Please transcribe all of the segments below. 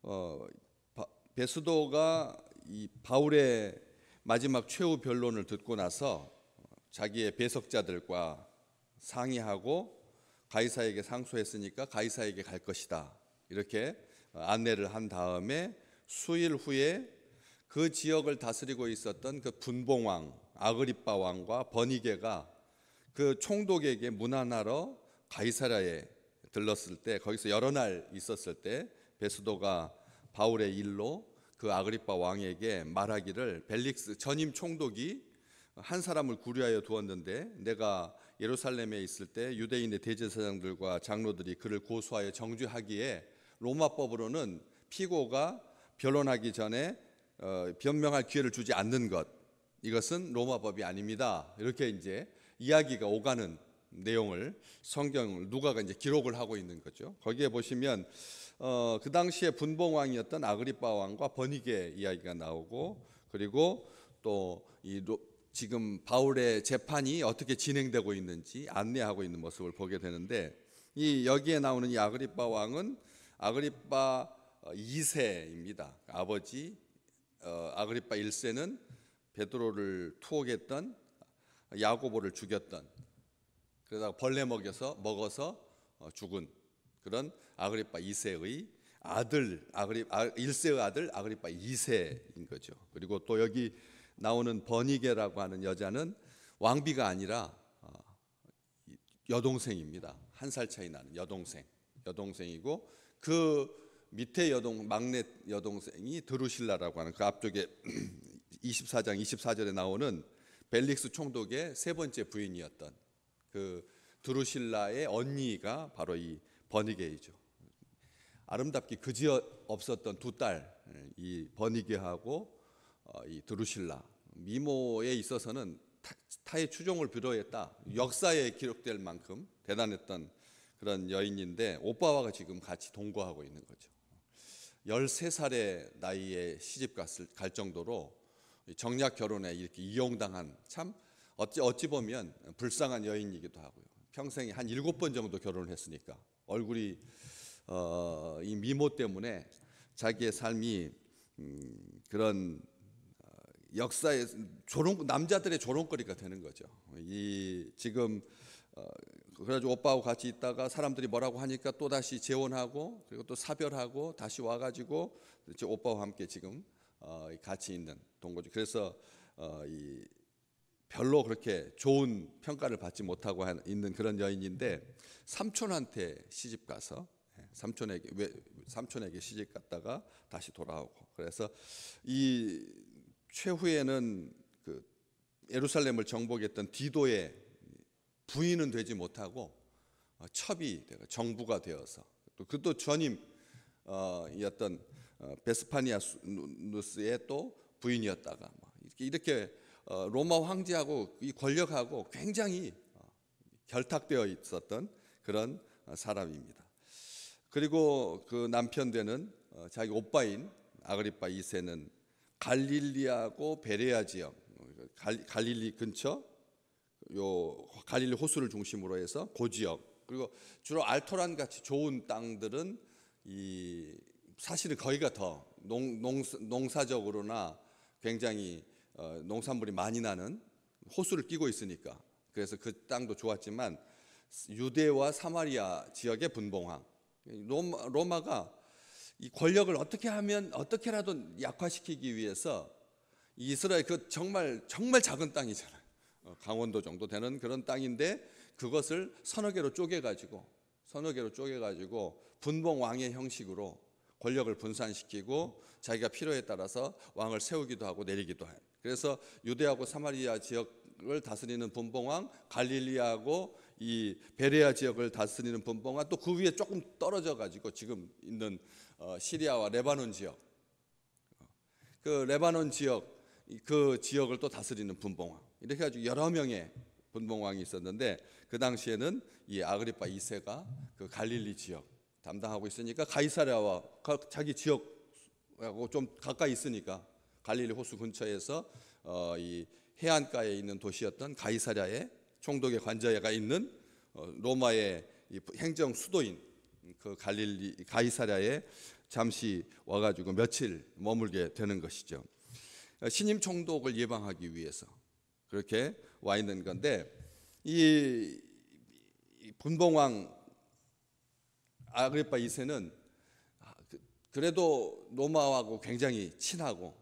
어, 베스도가 이 바울의 마지막 최후 변론을 듣고 나서 자기의 배석자들과 상의하고 가이사에게 상소했으니까 가이사에게 갈 것이다, 이렇게 안내를 한 다음에 수일 후에 그 지역을 다스리고 있었던 그 분봉왕 아그리빠 왕과 버니게가 그 총독에게 문안하러 가이사랴에 들렀을 때, 거기서 여러 날 있었을 때 베스도가 바울의 일로 그 아그리빠 왕에게 말하기를, 벨릭스 전임 총독이 한 사람을 구류하여 두었는데 내가 예루살렘에 있을 때 유대인의 대제사장들과 장로들이 그를 고소하여 정죄하기에 로마법으로는 피고가 변론하기 전에 변명할 기회를 주지 않는 것, 이것은 로마법이 아닙니다. 이렇게 이제 이야기가 오가는 내용을 성경을 누가가 이제 기록을 하고 있는 거죠. 거기에 보시면 그 당시에 분봉왕이었던 아그리빠 왕과 버니게 이야기가 나오고, 그리고 또 지금 바울의 재판이 어떻게 진행되고 있는지 안내하고 있는 모습을 보게 되는데, 이 여기에 나오는 이 아그리빠 왕은 아그리빠 2세입니다. 아버지 아그리빠 1세는 베드로를 투옥했던, 야고보를 죽였던, 그러다가 벌레 먹어서 죽은 그런 아그리빠 2세의 아들, 1세의 아들 아그리빠 2세인 거죠. 그리고 또 여기 나오는 버니게라고 하는 여자는 왕비가 아니라 여동생입니다. 한 살 차이 나는 여동생이고, 그 밑에 막내 여동생이 드루실라라고 하는, 그 앞쪽에 24장 24절에 나오는 벨릭스 총독의 세 번째 부인이었던 그 드루실라의 언니가 바로 이 버니게이죠. 아름답기 그지없었던 두 딸, 이 버니게하고 이 드루실라, 미모에 있어서는 타의 추종을 비롯했다, 역사에 기록될 만큼 대단했던 그런 여인인데, 오빠와 지금 같이 동거하고 있는 거죠. 13살의 나이에 시집 갈 정도로 정략 결혼에 이렇게 이용당한, 참 어찌 보면 불쌍한 여인이기도 하고요. 평생에 한 7번 정도 결혼을 했으니까 얼굴이 이 미모 때문에 자기의 삶이 그런 역사의 남자들의 조롱거리가 되는 거죠. 지금 그래가지고 오빠하고 같이 있다가 사람들이 뭐라고 하니까 또 다시 재혼하고, 그리고 또 사별하고 다시 와가지고 오빠와 함께 지금 같이 있는 동거죠. 그래서 별로 그렇게 좋은 평가를 받지 못하고 있는 그런 여인인데, 삼촌한테 시집 가서 삼촌에게 시집 갔다가 다시 돌아오고, 그래서 이 최후에는 그 예루살렘을 정복했던 디도의 부인은 되지 못하고 첩이 되고 정부가 되어서, 또 그도 전임이었던 베스파니아누스의 또 부인이었다가 이렇게 로마 황제하고 이 권력하고 굉장히 결탁되어 있었던 그런 사람입니다. 그리고 그 남편 되는 자기 오빠인 아그리빠 2세는 갈릴리하고 베레아 지역, 갈릴리 근처 요 갈릴리 호수를 중심으로 해서 그 지역, 그리고 주로 알토란 같이 좋은 땅들은 사실은 거기가 더 농사적으로나 굉장히 농산물이 많이 나는 호수를 끼고 있으니까, 그래서 그 땅도 좋았지만 유대와 사마리아 지역의 분봉왕 로마가 이 권력을 어떻게라도 약화시키기 위해서 이스라엘 그 정말 작은 땅이잖아요. 강원도 정도 되는 그런 땅인데 그것을 서너 개로 쪼개가지고 분봉왕의 형식으로 권력을 분산시키고 자기가 필요에 따라서 왕을 세우기도 하고 내리기도 해요. 그래서 유대하고 사마리아 지역을 다스리는 분봉왕, 갈릴리하고 이 베레아 지역을 다스리는 분봉왕, 또 그 위에 조금 떨어져 가지고 지금 있는 시리아와 레바논 지역, 그 레바논 지역, 그 지역을 또 다스리는 분봉왕, 이렇게 가지고 여러 명의 분봉왕이 있었는데, 그 당시에는 이 아그리빠 2세가 그 갈릴리 지역 담당하고 있으니까 가이사랴와 자기 지역하고 좀 가까이 있으니까 갈릴리 호수 근처에서 이 해안가에 있는 도시였던 가이사랴의 총독의 관저가 있는 로마의 행정 수도인 그 가이사랴에 잠시 와가지고 며칠 머물게 되는 것이죠. 신임 총독을 예방하기 위해서 그렇게 와 있는 건데, 이 분봉왕 아그리파 2세는 그래도 로마하고 굉장히 친하고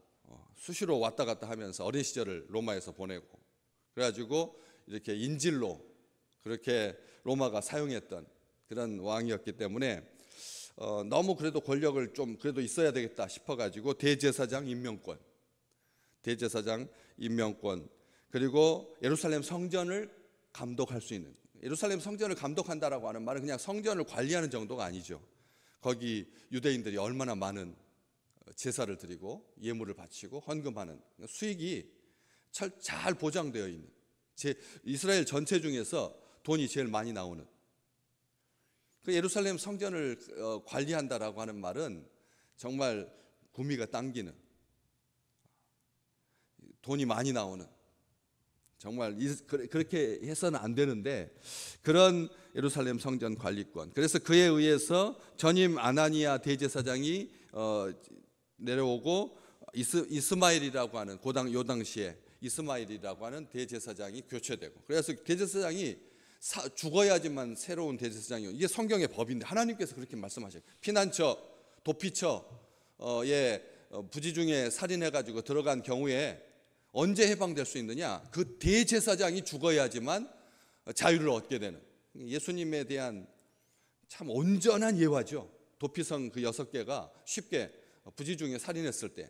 수시로 왔다 갔다 하면서 어린 시절을 로마에서 보내고, 그래가지고 이렇게 인질로 그렇게 로마가 사용했던 그런 왕이었기 때문에 너무 그래도 권력을 좀 그래도 있어야 되겠다 싶어가지고 대제사장 임명권, 그리고 예루살렘 성전을 감독할 수 있는, 예루살렘 성전을 감독한다라고 하는 말은 그냥 성전을 관리하는 정도가 아니죠. 거기 유대인들이 얼마나 많은 제사를 드리고 예물을 바치고 헌금하는 수익이 잘 보장되어 있는, 이스라엘 전체 중에서 돈이 제일 많이 나오는 그 예루살렘 성전을 관리한다라고 하는 말은 정말 구미가 당기는, 돈이 많이 나오는, 정말 그렇게 해서는 안 되는데 그런 예루살렘 성전 관리권. 그래서 그에 의해서 전임 아나니아 대제사장이 내려오고 이스마엘이라고 하는 요 당시에 이스마엘이라고 하는 대제사장이 교체되고, 그래서 대제사장이 죽어야지만 새로운 대제사장이, 이게 성경의 법인데 하나님께서 그렇게 말씀하셔요. 피난처, 도피처에 부지 중에 살인해가지고 들어간 경우에 언제 해방될 수 있느냐? 그 대제사장이 죽어야지만 자유를 얻게 되는, 예수님에 대한 참 온전한 예화죠. 도피성 그 6개가 쉽게 부지 중에 살인했을 때,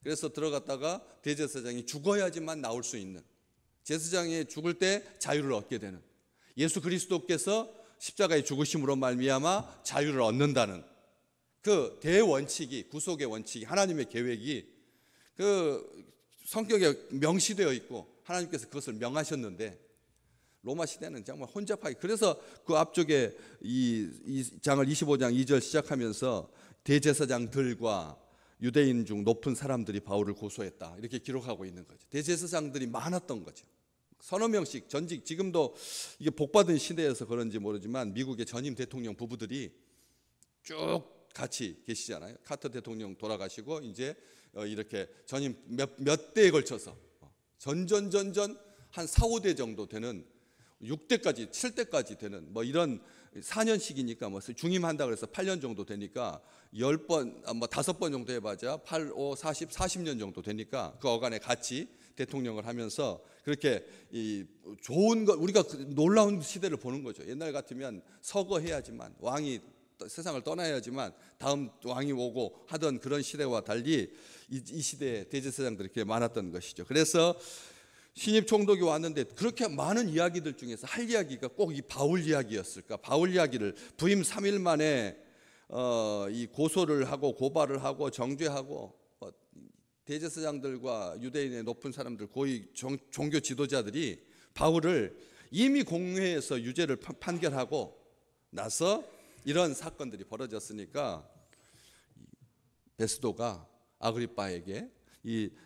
그래서 들어갔다가 대제사장이 죽어야지만 나올 수 있는, 제사장이 죽을 때 자유를 얻게 되는, 예수 그리스도께서 십자가의 죽으심으로 말미암아 자유를 얻는다는 그 대원칙이, 구속의 원칙이, 하나님의 계획이 그 성경에 명시되어 있고 하나님께서 그것을 명하셨는데, 로마 시대는 정말 혼잡하게, 그래서 그 앞쪽에 이 장을 25장 2절 시작하면서 대제사장들과 유대인 중 높은 사람들이 바울을 고소했다, 이렇게 기록하고 있는 거죠. 대제사장들이 많았던 거죠. 서너 명씩 전직, 지금도 이게 복받은 시대여서 그런지 모르지만 미국의 전임 대통령 부부들이 쭉 같이 계시잖아요. 카터 대통령 돌아가시고 이제 이렇게 전임 몇 대에 걸쳐서 전전 한 4, 5대 정도 되는, 6대까지 7대까지 되는 뭐 이런 4년씩이니까 뭐 중임한다 그래서 8년 정도 되니까 10번 뭐 5번 정도 해봐자 8, 5, 40년 정도 되니까 그 어간에 같이 대통령을 하면서 그렇게 이 좋은 것, 우리가 놀라운 시대를 보는 거죠. 옛날 같으면 서거해야지만, 왕이 세상을 떠나야지만 다음 왕이 오고 하던 그런 시대와 달리 이 시대에 대제사장들이 그렇게 많았던 것이죠. 그래서 신입 총독이 왔는데 그렇게 많은 이야기들 중에서 할 이야기가 꼭 이 바울 이야기였을까? 바울 이야기를 부임 3일 만에 이 고소를 하고 고발을 하고 정죄하고, 대제사장들과 유대인의 높은 사람들, 고위 종교 지도자들이 바울을 이미 공회에서 유죄를 판결하고 나서 이런 사건들이 벌어졌으니까 베스도가 아그리빠에게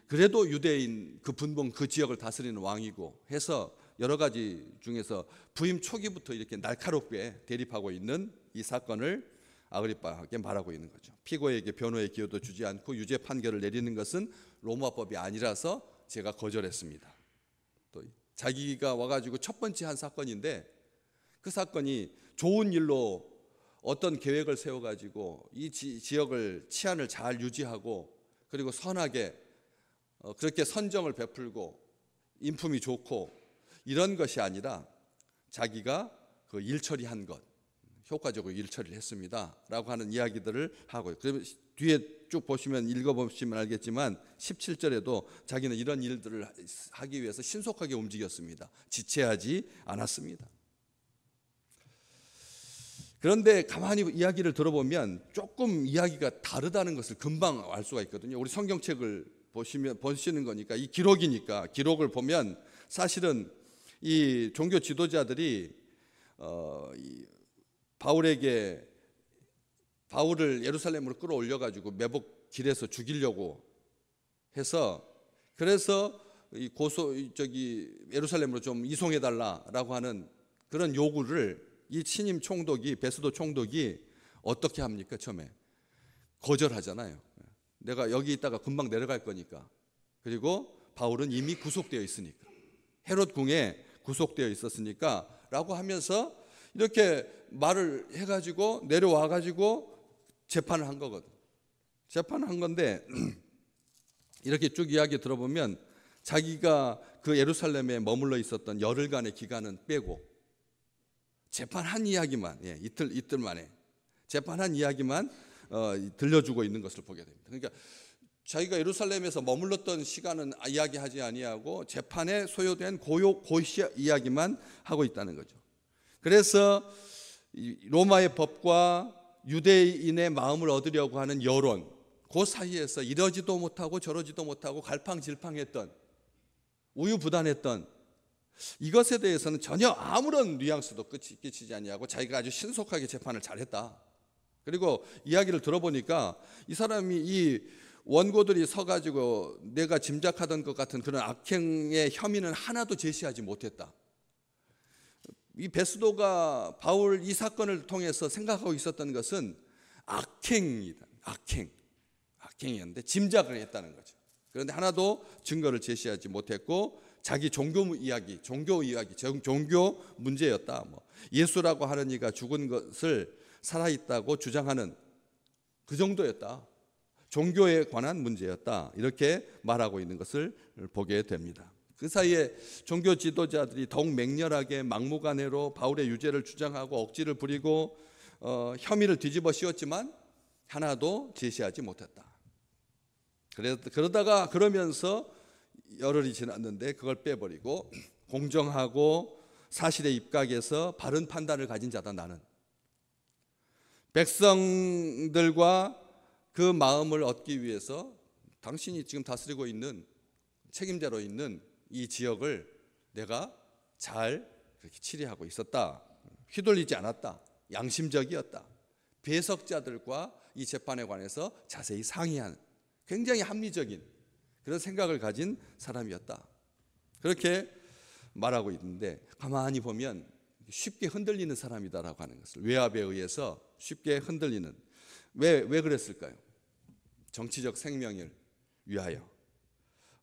그래도 유대인 그 분봉 그 지역을 다스리는 왕이고 해서 여러 가지 중에서 부임 초기부터 이렇게 날카롭게 대립하고 있는 이 사건을 아그리빠에게 말하고 있는 거죠. 피고에게 변호의 기회도 주지 않고 유죄 판결을 내리는 것은 로마법이 아니라서 제가 거절했습니다. 또 자기가 와가지고 첫 번째 한 사건인데 그 사건이 좋은 일로 어떤 계획을 세워가지고 이 지역을 치안을 잘 유지하고 그리고 선하게 그렇게 선정을 베풀고 인품이 좋고 이런 것이 아니라 자기가 그 일 처리한 것, 효과적으로 일 처리를 했습니다 라고 하는 이야기들을 하고요. 그리고 뒤에 쭉 보시면 읽어보시면 알겠지만 17절에도 자기는 이런 일들을 하기 위해서 신속하게 움직였습니다. 지체하지 않았습니다. 그런데 가만히 이야기를 들어보면 조금 이야기가 다르다는 것을 금방 알 수가 있거든요. 우리 성경책을 보시는 거니까, 이 기록이니까, 기록을 보면 사실은 이 종교 지도자들이 바울을 예루살렘으로 끌어올려 가지고 매복 길에서 죽이려고 해서, 그래서 예루살렘으로 좀 이송해 달라라고 하는 그런 요구를 이 신임 총독이, 베스도 총독이 어떻게 합니까? 처음에 거절하잖아요. 내가 여기 있다가 금방 내려갈 거니까. 그리고 바울은 이미 구속되어 있으니까, 헤롯 궁에 구속되어 있었으니까 라고 하면서 이렇게 말을 해가지고 내려와가지고 재판을 한 거거든. 재판을 한 건데 이렇게 쭉 이야기 들어보면 자기가 그 예루살렘에 머물러 있었던 열흘간의 기간은 빼고 재판한 이야기만, 이틀 만에 재판한 이야기만 들려주고 있는 것을 보게 됩니다. 그러니까 자기가 예루살렘에서 머물렀던 시간은 이야기하지 아니하고 재판에 소요된 그 이야기만 하고 있다는 거죠. 그래서 로마의 법과 유대인의 마음을 얻으려고 하는 여론, 그 사이에서 이러지도 못하고 저러지도 못하고 갈팡질팡했던, 우유부단했던 이것에 대해서는 전혀 아무런 뉘앙스도 끼치지 아니하고 자기가 아주 신속하게 재판을 잘했다. 그리고 이야기를 들어보니까 이 사람이 이 원고들이 서가지고 내가 짐작하던 것 같은 그런 악행의 혐의는 하나도 제시하지 못했다. 이 베스도가 바울 이 사건을 통해서 생각하고 있었던 것은 악행이다. 악행이었는데 짐작을 했다는 거죠. 그런데 하나도 증거를 제시하지 못했고 자기 종교 문제였다. 예수라고 하는 이가 죽은 것을 살아있다고 주장하는 그 정도였다. 종교에 관한 문제였다. 이렇게 말하고 있는 것을 보게 됩니다. 그 사이에 종교 지도자들이 더욱 맹렬하게 막무가내로 바울의 유죄를 주장하고 억지를 부리고 혐의를 뒤집어 씌웠지만 하나도 제시하지 못했다. 그러면서 열흘이 지났는데 그걸 빼버리고 공정하고 사실에 입각해서 바른 판단을 가진 자다. 나는 백성들과 그 마음을 얻기 위해서 당신이 지금 다스리고 있는 책임자로 있는 이 지역을 내가 잘 그렇게 치리하고 있었다. 휘둘리지 않았다. 양심적이었다. 배석자들과 이 재판에 관해서 자세히 상의한 굉장히 합리적인 그런 생각을 가진 사람이었다. 그렇게 말하고 있는데 가만히 보면 쉽게 흔들리는 사람이다라고 하는 것을, 외압에 의해서 쉽게 흔들리는, 왜 그랬을까요? 정치적 생명을 위하여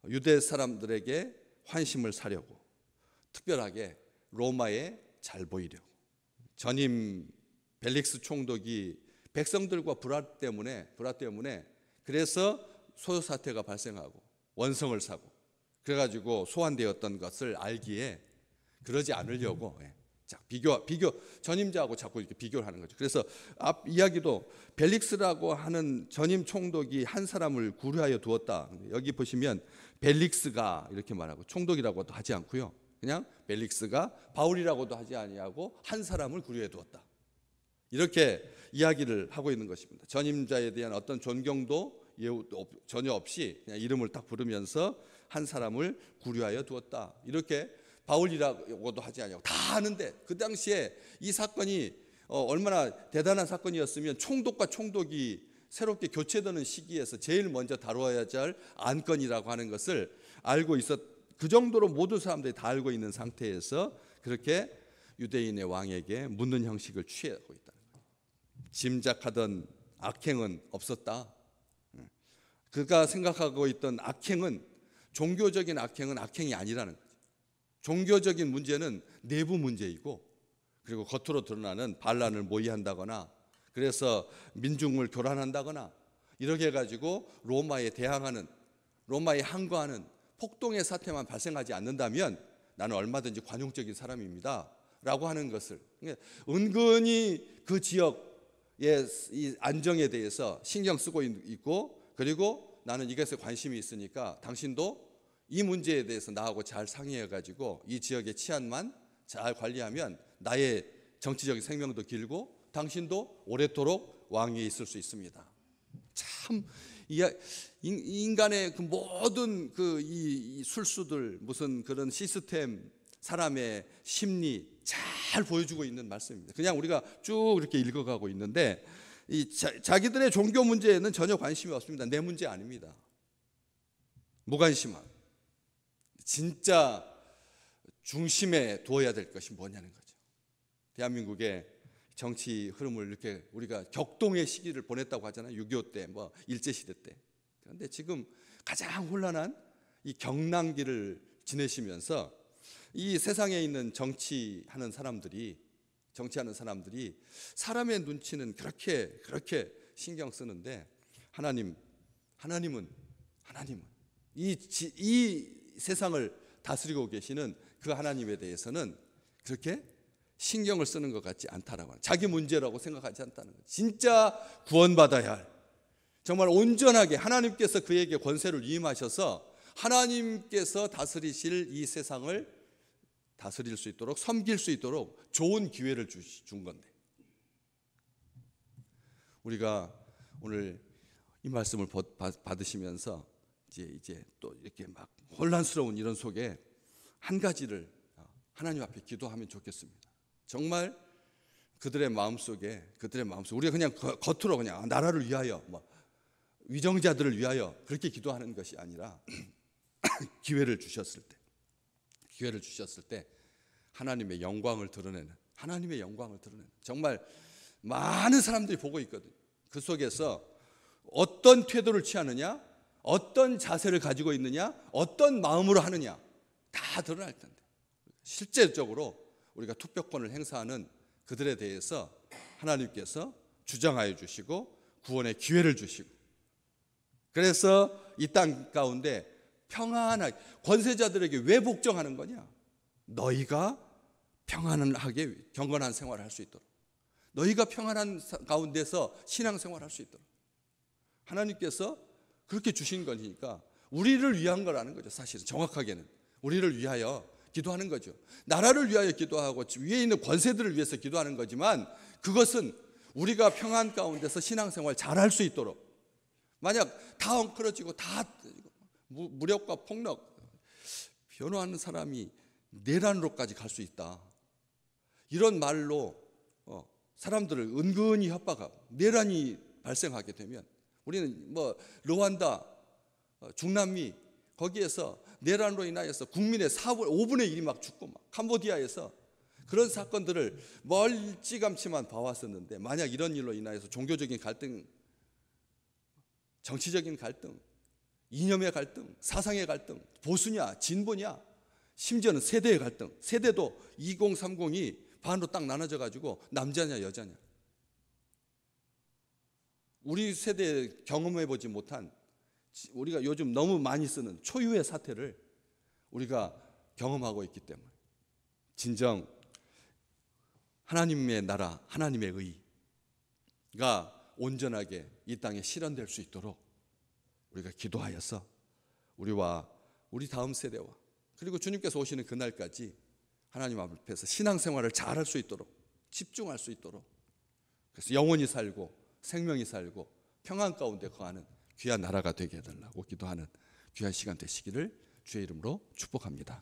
유대 사람들에게 환심을 사려고, 특별하게 로마에 잘 보이려고. 전임 벨릭스 총독이 백성들과 불화 때문에 그래서 소요 사태가 발생하고 원성을 사고 그래가지고 소환되었던 것을 알기에 그러지 않으려고 비교 전임자하고 자꾸 이렇게 비교를 하는 거죠. 그래서 앞 이야기도 벨릭스라고 하는 전임 총독이 한 사람을 구류하여 두었다. 여기 보시면 벨릭스가 이렇게 말하고 총독이라고도 하지 않고요. 그냥 벨릭스가 바울이라고도 하지 아니하고 한 사람을 구류해 두었다. 이렇게 이야기를 하고 있는 것입니다. 전임자에 대한 어떤 존경도 전혀 없이 그냥 이름을 딱 부르면서 한 사람을 구류하여 두었다. 이렇게 바울이라고도 하지 않냐고 다 아는데 그 당시에 이 사건이 얼마나 대단한 사건이었으면 총독과 총독이 새롭게 교체되는 시기에서 제일 먼저 다루어야 할 안건이라고 하는 것을 알고 그 정도로 모든 사람들이 다 알고 있는 상태에서 그렇게 유대인의 왕에게 묻는 형식을 취하고 있다는 거예요. 짐작하던 악행은 없었다. 그가 생각하고 있던 악행은, 종교적인 악행은 악행이 아니라는 거죠. 종교적인 문제는 내부 문제이고, 그리고 겉으로 드러나는 반란을 모의한다거나 그래서 민중을 교란한다거나 이렇게 해가지고 로마에 대항하는, 로마에 항거하는 폭동의 사태만 발생하지 않는다면 나는 얼마든지 관용적인 사람입니다 라고 하는 것을, 은근히 그 지역의 이 안정에 대해서 신경 쓰고 있고, 그리고 나는 이것에 관심이 있으니까 당신도 이 문제에 대해서 나하고 잘 상의해가지고 이 지역의 치안만 잘 관리하면 나의 정치적인 생명도 길고 당신도 오랫도록 왕위에 있을 수 있습니다. 참 인간의 그 모든 이 술수들, 무슨 그런 시스템, 사람의 심리 잘 보여주고 있는 말씀입니다. 그냥 우리가 쭉 이렇게 읽어가고 있는데 자기들의 종교 문제에는 전혀 관심이 없습니다. 내 문제 아닙니다. 무관심함. 진짜 중심에 두어야 될 것이 뭐냐는 거죠. 대한민국의 정치 흐름을 이렇게 우리가 격동의 시기를 보냈다고 하잖아요. 6.25 때, 뭐 일제시대 때. 그런데 지금 가장 혼란한 이 경랑기를 지내시면서 이 세상에 있는 정치하는 사람들이 사람의 눈치는 그렇게 신경 쓰는데 하나님은 이 세상을 다스리고 계시는 그 하나님에 대해서는 그렇게 신경을 쓰는 것 같지 않다라고 하는, 자기 문제라고 생각하지 않다는 것. 진짜 구원받아야 할, 정말 온전하게 하나님께서 그에게 권세를 위임하셔서 하나님께서 다스리실 이 세상을 다스릴 수 있도록, 섬길 수 있도록 좋은 기회를 준 건데, 우리가 오늘 이 말씀을 받으시면서 이제 또 이렇게 막 혼란스러운 이런 속에 한 가지를 하나님 앞에 기도하면 좋겠습니다. 정말 그들의 마음속에 우리가 그냥 겉으로 그냥 나라를 위하여, 뭐 위정자들을 위하여 그렇게 기도하는 것이 아니라 기회를 주셨을 때 하나님의 영광을 드러내는, 정말 많은 사람들이 보고 있거든요. 그 속에서 어떤 태도를 취하느냐, 어떤 자세를 가지고 있느냐, 어떤 마음으로 하느냐, 다 드러날 텐데, 실제적으로 우리가 투표권을 행사하는 그들에 대해서 하나님께서 주장하여 주시고 구원의 기회를 주시고, 그래서 이 땅 가운데 평안하게, 권세자들에게 왜 복종하는 거냐? 너희가 평안하게 경건한 생활을 할 수 있도록, 너희가 평안한 가운데서 신앙생활을 할 수 있도록 하나님께서 그렇게 주신 거니까 우리를 위한 거라는 거죠. 사실은 정확하게는 우리를 위하여 기도하는 거죠. 나라를 위하여 기도하고 위에 있는 권세들을 위해서 기도하는 거지만, 그것은 우리가 평안 가운데서 신앙생활 잘할 수 있도록, 만약 다 엉클어지고 다 무력과 폭력, 변호하는 사람이 내란으로까지 갈 수 있다, 이런 말로 사람들을 은근히 협박하고 내란이 발생하게 되면, 우리는 뭐 르완다, 중남미 거기에서 내란으로 인하여서 국민의 5분의 1이 막 죽고, 막 캄보디아에서 그런 사건들을 멀찌감치만 봐왔었는데, 만약 이런 일로 인하여서 종교적인 갈등, 정치적인 갈등, 이념의 갈등, 사상의 갈등, 보수냐 진보냐, 심지어는 세대의 갈등, 세대도 2030이 반으로 딱 나눠져 가지고 남자냐 여자냐, 우리 세대에 경험해보지 못한, 우리가 요즘 너무 많이 쓰는 초유의 사태를 우리가 경험하고 있기 때문에, 진정 하나님의 나라, 하나님의 의가 온전하게 이 땅에 실현될 수 있도록 우리가 기도하여서 우리와 우리 다음 세대와, 그리고 주님께서 오시는 그날까지 하나님 앞에서 신앙생활을 잘할 수 있도록, 집중할 수 있도록, 그래서 영혼이 살고 생명이 살고 평안 가운데 거하는 귀한 나라가 되게 해달라고 기도하는 귀한 시간 되시기를 주의 이름으로 축복합니다.